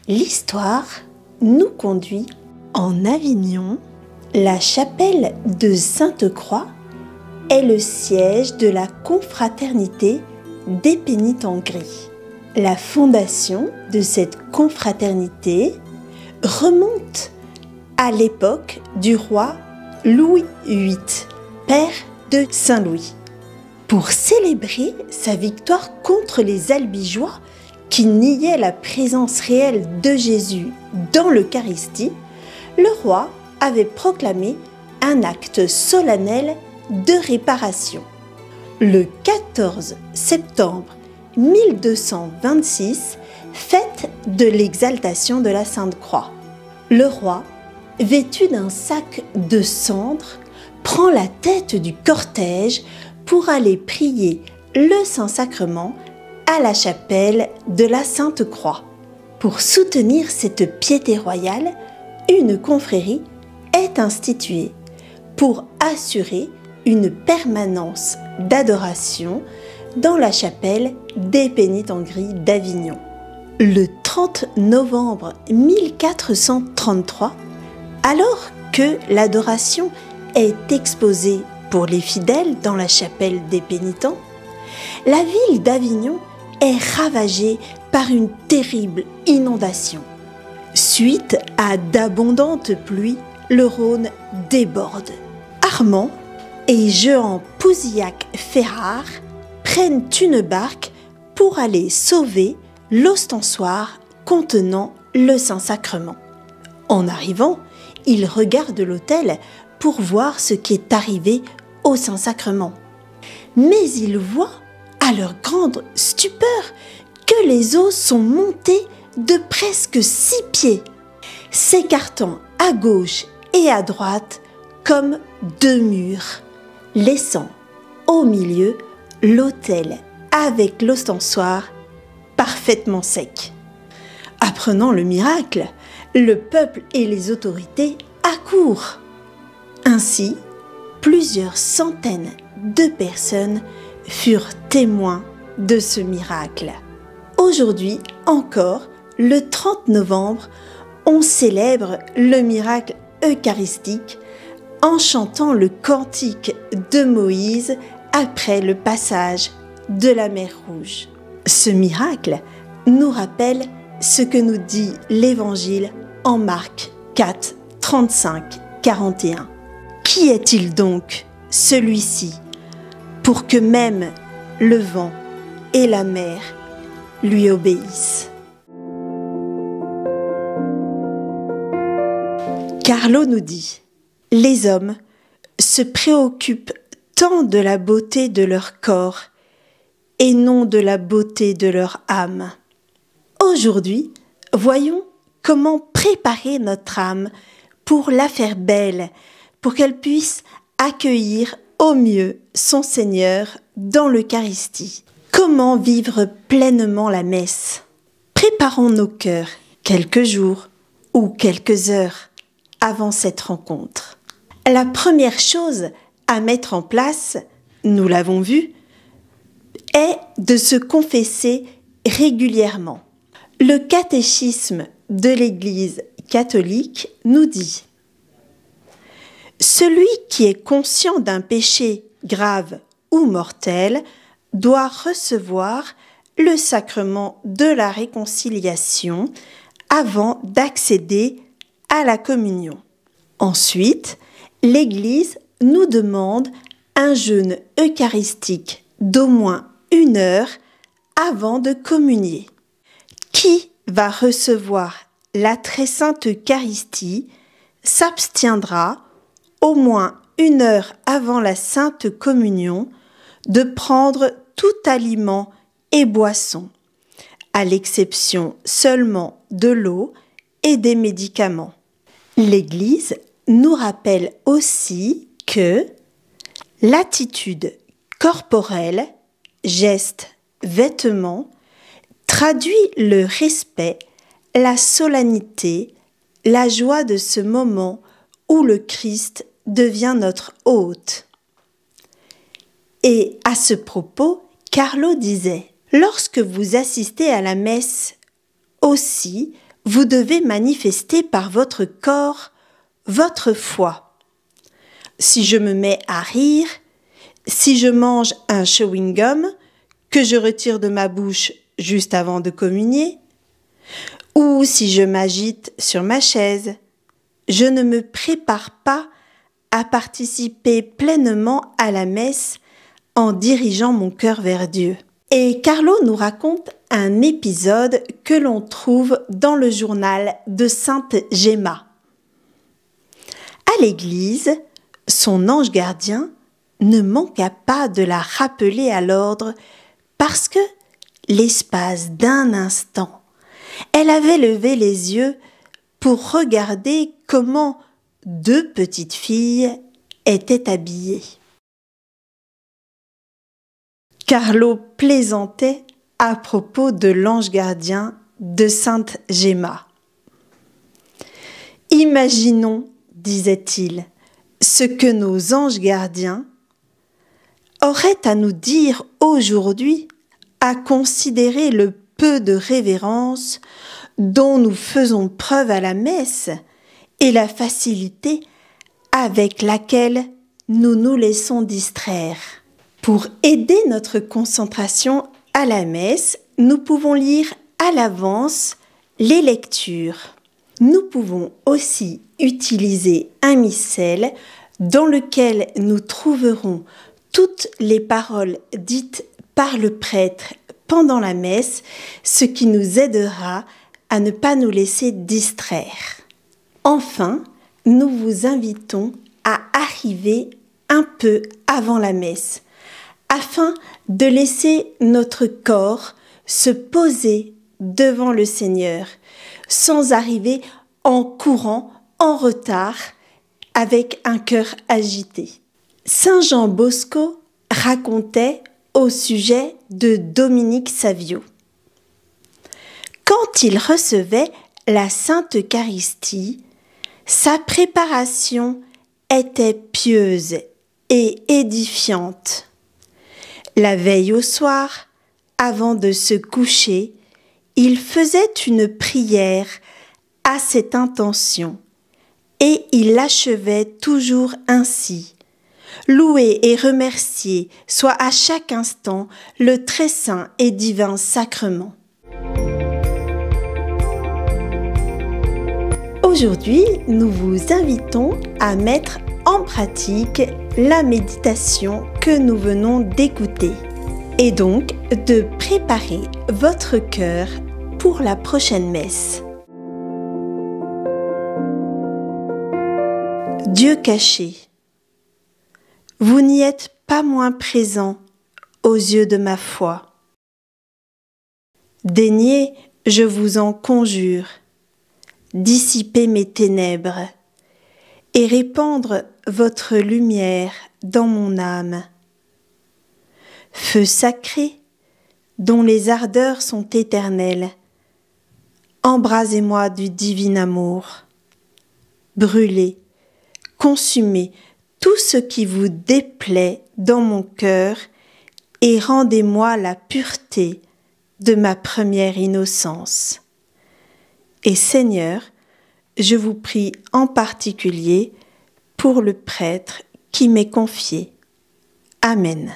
L'histoire nous conduit en Avignon. La chapelle de Sainte-Croix est le siège de la confraternité des pénitents gris. La fondation de cette confraternité remonte à l'époque du roi Louis VIII, père de Saint-Louis. Pour célébrer sa victoire contre les Albigeois qui niaient la présence réelle de Jésus dans l'Eucharistie, le roi avait proclamé un acte solennel de réparation. Le 14 septembre 1226, fête de l'exaltation de la Sainte Croix. Le roi, vêtu d'un sac de cendre, prend la tête du cortège pour aller prier le Saint-Sacrement à la chapelle de la Sainte Croix. Pour soutenir cette piété royale, une confrérie est instituée pour assurer une permanence d'adoration dans la chapelle des pénitents gris d'Avignon. Le 30 novembre 1433, alors que l'adoration est exposée pour les fidèles dans la chapelle des pénitents, la ville d'Avignon est ravagée par une terrible inondation. Suite à d'abondantes pluies, le Rhône déborde. Armand et Jehan Pouzillac-Ferrare prennent une barque pour aller sauver l'ostensoir contenant le Saint-Sacrement. En arrivant, ils regardent l'autel pour voir ce qui est arrivé au Saint-Sacrement. Mais ils voient, à leur grande stupeur, que les eaux sont montées de presque 6 pieds, s'écartant à gauche et à droite comme 2 murs, laissant au milieu l'autel avec l'ostensoir parfaitement sec. Apprenant le miracle, le peuple et les autorités accourent. Ainsi, plusieurs centaines de personnes furent témoins de ce miracle. Aujourd'hui encore, le 30 novembre, on célèbre le miracle eucharistique en chantant le cantique de Moïse après le passage de la mer Rouge. Ce miracle nous rappelle ce que nous dit l'Évangile en Marc 4, 35, 41. Qui est-il donc, celui-ci, pour que même le vent et la mer lui obéissent? Carlo nous dit: les hommes se préoccupent tant de la beauté de leur corps et non de la beauté de leur âme. Aujourd'hui, voyons comment préparer notre âme pour la faire belle, pour qu'elle puisse accueillir au mieux son Seigneur dans l'Eucharistie. Comment vivre pleinement la messe? Préparons nos cœurs quelques jours ou quelques heures avant cette rencontre. La première chose à mettre en place, nous l'avons vu, est de se confesser régulièrement. Le catéchisme de l'Église catholique nous dit: celui qui est conscient d'un péché grave ou mortel doit recevoir le sacrement de la réconciliation avant d'accéder à la communion. Ensuite, l'Église nous demande un jeûne eucharistique d'au moins 1 heure avant de communier. Qui va recevoir la très sainte Eucharistie s'abstiendra au moins 1 heure avant la sainte communion de prendre tout aliment et boisson, à l'exception seulement de l'eau et des médicaments. L'Église nous rappelle aussi que l'attitude corporelle, gestes, vêtements, traduit le respect, la solennité, la joie de ce moment où le Christ devient notre hôte. Et à ce propos, Carlo disait: lorsque vous assistez à la messe aussi, vous devez manifester par votre corps votre foi. Si je me mets à rire, si je mange un chewing-gum que je retire de ma bouche juste avant de communier, ou si je m'agite sur ma chaise, je ne me prépare pas à participer pleinement à la messe en dirigeant mon cœur vers Dieu. Et Carlo nous raconte un épisode que l'on trouve dans le journal de Sainte Gemma. À l'église, son ange gardien ne manqua pas de la rappeler à l'ordre parce que, l'espace d'un instant, elle avait levé les yeux pour regarder comment 2 petites filles étaient habillées. Carlo plaisantait à propos de l'ange gardien de Sainte Gemma. « Imaginons, disait-il, ce que nos anges gardiens auraient à nous dire aujourd'hui à considérer le peu de révérence dont nous faisons preuve à la messe et la facilité avec laquelle nous nous laissons distraire. Pour aider notre concentration à la messe, nous pouvons lire à l'avance les lectures. Nous pouvons aussi utiliser un missel dans lequel nous trouverons toutes les paroles dites par le prêtre pendant la messe, ce qui nous aidera à ne pas nous laisser distraire. Enfin, nous vous invitons à arriver un peu avant la messe, afin de laisser notre corps se poser devant le Seigneur, sans arriver en courant, en retard, avec un cœur agité. Saint Jean Bosco racontait au sujet de Dominique Savio. Quand il recevait la Sainte Eucharistie, sa préparation était pieuse et édifiante. La veille au soir, avant de se coucher, il faisait une prière à cette intention et il l'achevait toujours ainsi. Loué et remercié soit à chaque instant le très saint et divin sacrement. Aujourd'hui, nous vous invitons à mettre en pratique la méditation que nous venons d'écouter et donc de préparer votre cœur pour la prochaine messe. Dieu caché, vous n'y êtes pas moins présent aux yeux de ma foi. Daignez, je vous en conjure, dissiper mes ténèbres et répandre votre lumière dans mon âme. Feu sacré, dont les ardeurs sont éternelles, embrasez-moi du divin amour. Brûlez, consumez tout ce qui vous déplaît dans mon cœur et rendez-moi la pureté de ma première innocence. Et Seigneur, je vous prie en particulier pour le prêtre qui m'est confié. Amen.